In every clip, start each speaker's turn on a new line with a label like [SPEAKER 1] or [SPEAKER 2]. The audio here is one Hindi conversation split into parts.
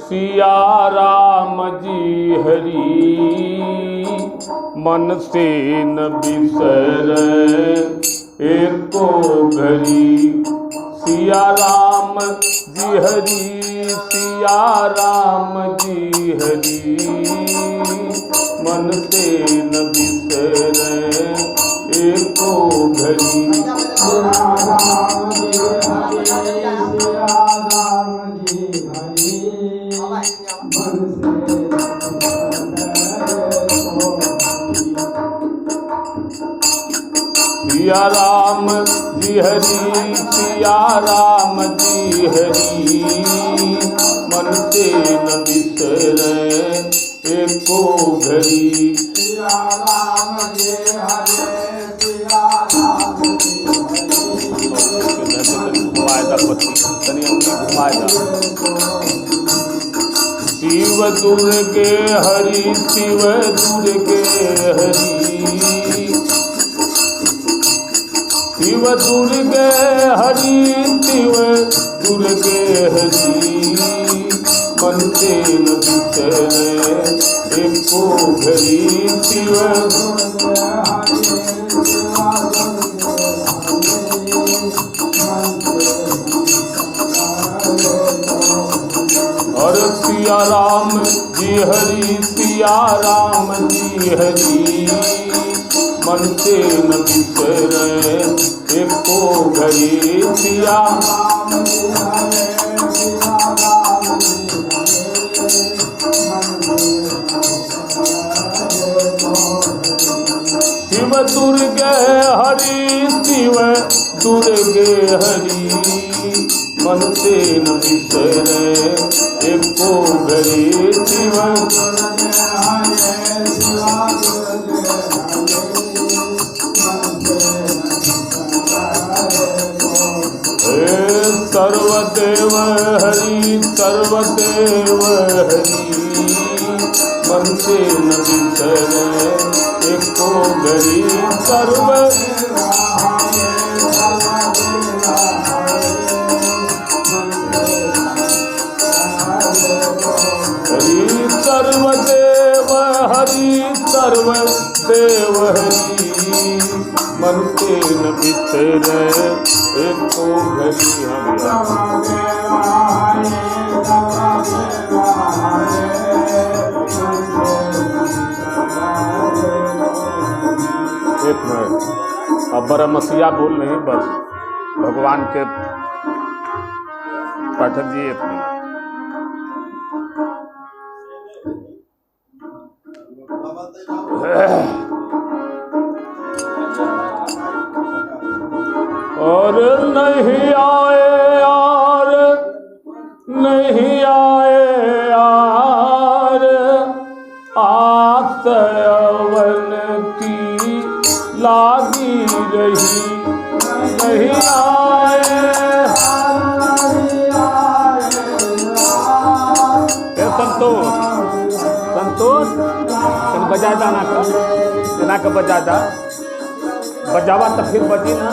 [SPEAKER 1] सिया राम जी हरि मन से न बिसरै एको घड़ी। सिया राम जी हरि सिया राम जी हरि मन से न बिसरै एको घड़ी। सिया राम जी हरि सिया राम जी हरि मन से न बिसरै एको घड़ी। सिया राम जी हरि सिया राम शिव दुर्गे हरि शिव दुर्गे हरि शिव दुर्गे हरि शिव दुर्गे हरि मन से न बिसरै एको घड़ी। शिव और सिया राम जी हरि सिया राम जी हरि मन से न बिसरै एको घड़ी। सिया राम जी हरि सिया राम शिव दुर्गे हरि शिव दुर्गे हरि मन से न बिसरै एको घड़ी। शिव सर्वदेव हरि सर्वदेव हरि मन से न बिसरै एको घड़ी। सर्व हरि सर्वदेव हरि सर्वदेव हरि मन से न बिसरै एको घड़ी। एक मिनट, अब बरमसिया बोल रहे हैं बस भगवान के पाठक जी। एक मिनट और नहीं आए यार नहीं आए यार आसवन की लागी रही। नहीं आए संतोष संतोष तन बजा जाना का बजा जा बजावा तो फिर बजी ना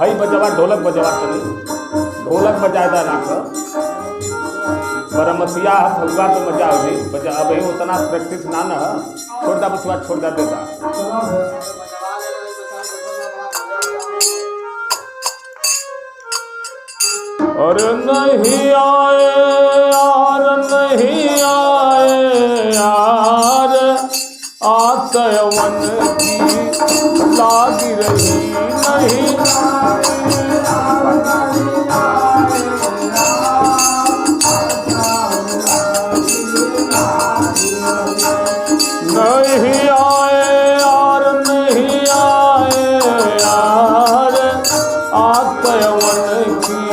[SPEAKER 1] हई बजावा ढोलक बजावा तो नहीं ढोलक बजादा ना का बरमसिया हलवा तो मजा होगी बजा। अब ही उतना प्रैक्टिस ना ना छोड़ दा बचवा छोड़ दा देता। और नहीं आए यार नहीं आए यार आसवन की लागी रही। नहीं नहीं आए यार नहीं आए यार आसवन की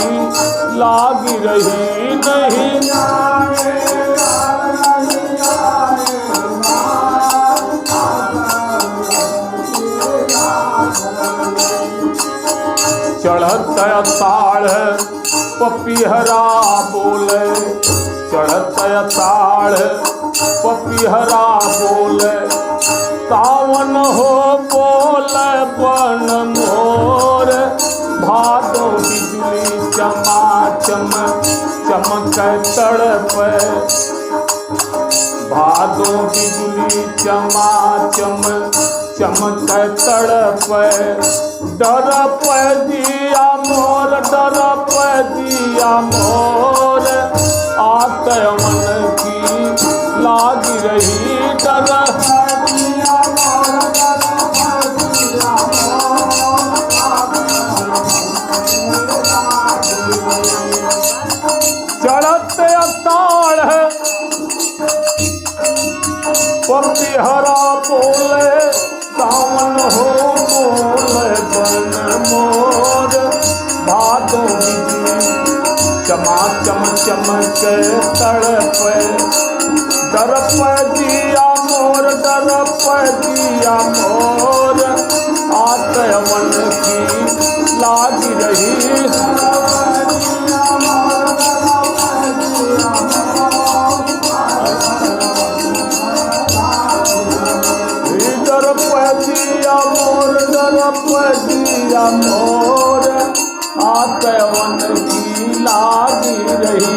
[SPEAKER 1] लागी रही। नहीं चढ़त ताड़ पपीहरा बोले चढ़त ताड़ पपीहरा बोले सावन हो बोले बन मोर भादो बिजली चमाचम चमक तड़प, भादो बिजली चमाचम चमक तड़प, डरप दिया मोर, डरप दिया मोर, आत मन की लागी रही डर। चढ़त अताड़ पतिहरा बोले, सावन हो बोले बन मोर, भादो बिजली चमाचम चमक तड़प, डरप दिया मोर, डरप दिया मोर, आत मन की लागी रही। दिया मोर, आत मन की लागी रही।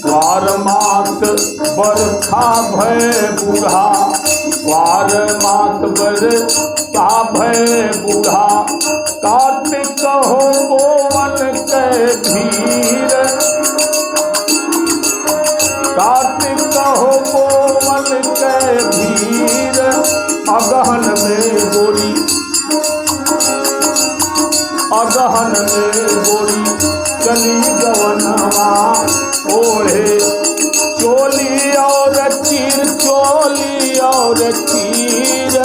[SPEAKER 1] वार मात बरखा भय बूढ़ा, वार मात बरखा भय बूढ़ा, कार्तिक हो गोवन के धीर, कार्तिक हो गोवन के धीर, अगहन में गोरी, अगहन में गोरी, चली गवनवा ओढ़े, चोली और चीर, चोली और चीर,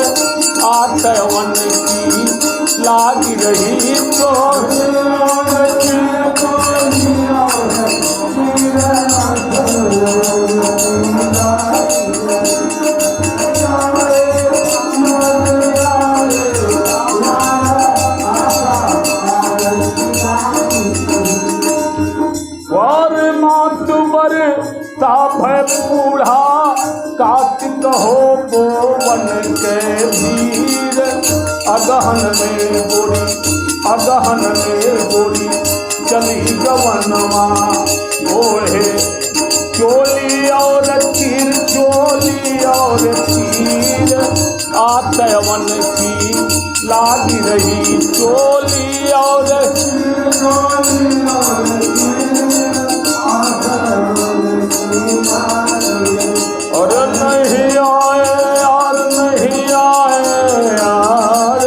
[SPEAKER 1] आत मन की लागी रही बूढ़ा, कार्तिक हो बोवन के धीर, अगहन में गोरी, अगहन में गोरी, चली गवनवा ओढ़े, चोली और चीर, चोली और चीर, आत मन की लागी रही चोली और और नहीं आए यार, नहीं आए यार,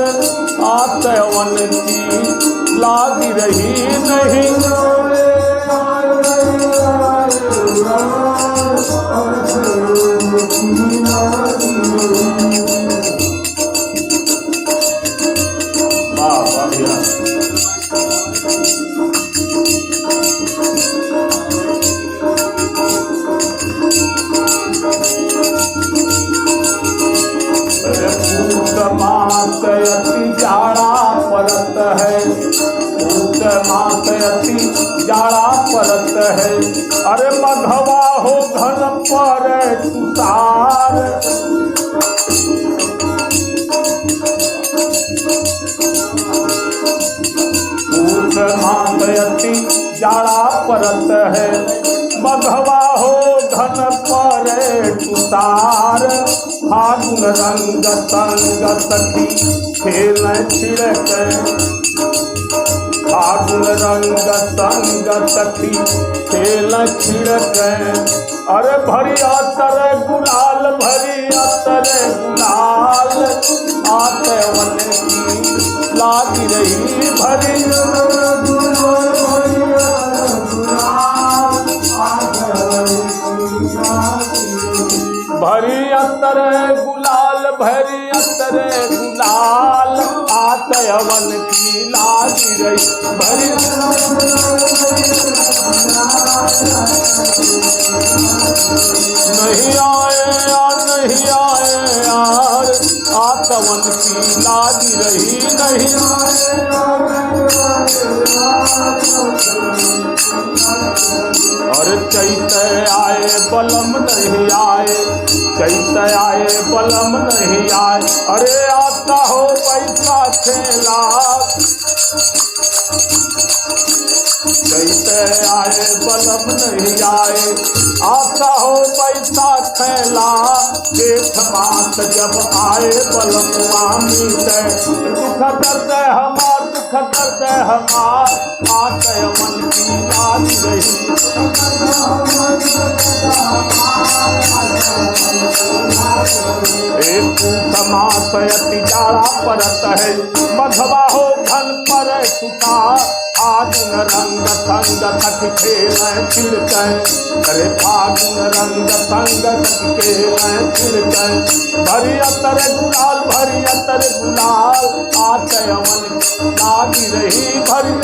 [SPEAKER 1] आत मन की लागी रही नहीं। जाड़ा परत है, पूत मास अति जाड़ा परत है, अरे मघवा हो घन पर तुषार, पूत मास अति जाड़ा परत है, मघवा हो घन पर तुषार, फागुन रंग संग सखी खेल छिड़क, फागुन रंग संग सखी खेल छिड़क, अरे भरिया तर गुलाल, भरिया तर गुलाल, आत मन की लागी रही भरी भरी अतर गुलाल, भरी अतर गुलाल, आत मन की लागी रही भरी नहीं आए यार, नहीं आए यार, आतवन की लागी रही नहीं। और चैत आए बलम नहीं आए, चैत आए बलम नहीं आए। अरे आता हो पैसा खेला, चैत आए बलम नहीं आए। आता हो पैसा खेला, जेठ मास जब आए बलम मीते। दुख दर्द हमार, दुख दर्द हमार, आते मन की लागी रही। एक समास अति जाड़ा परत है, मधवा हो घन पर सुता। फागुन रंग संग सखी खेलें छिड़कें, अरे फागुन रंग संग सखी खेलें छिड़कें। भरी अतर गुलाल, भरी अतर गुलाल, आते अमन लागी रही भरी।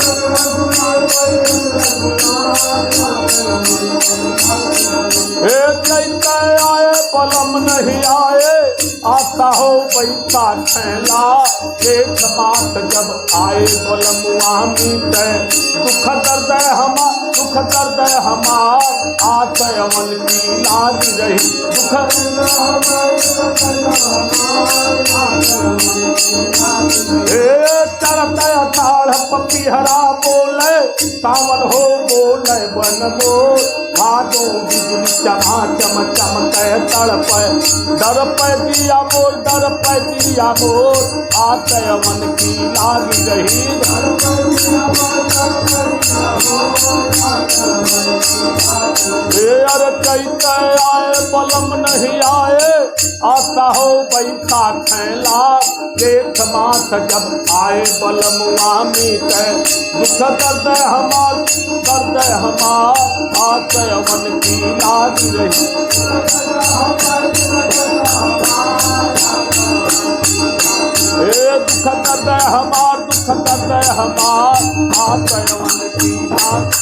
[SPEAKER 1] चैत आए बलम नहीं आए, आता हो पैसा खेला। जेठ मास जब आए बलम मीते। दुख दर्द हमार, दुख दर्द हमार, आते अमन की लागी रही। दुख चरत अषाढ़ पपीहरा बोले, सावन हो बोले बन मोर। भादो बिजली चमा चम चमके तड़प, दर्प दिया मोर, दर्प दिया मोर, आते अमन की लागी रही। अरे चैत आए बलम नहीं आए, आता हो पैसा खेला। जेठ मास जब आए बलम मीते। दुख दर्द हमार, दर्द हमार, आते अमन की लागी रही। दुख दर्द हमार, दुख दर्द हमार, आते अमन की लागी।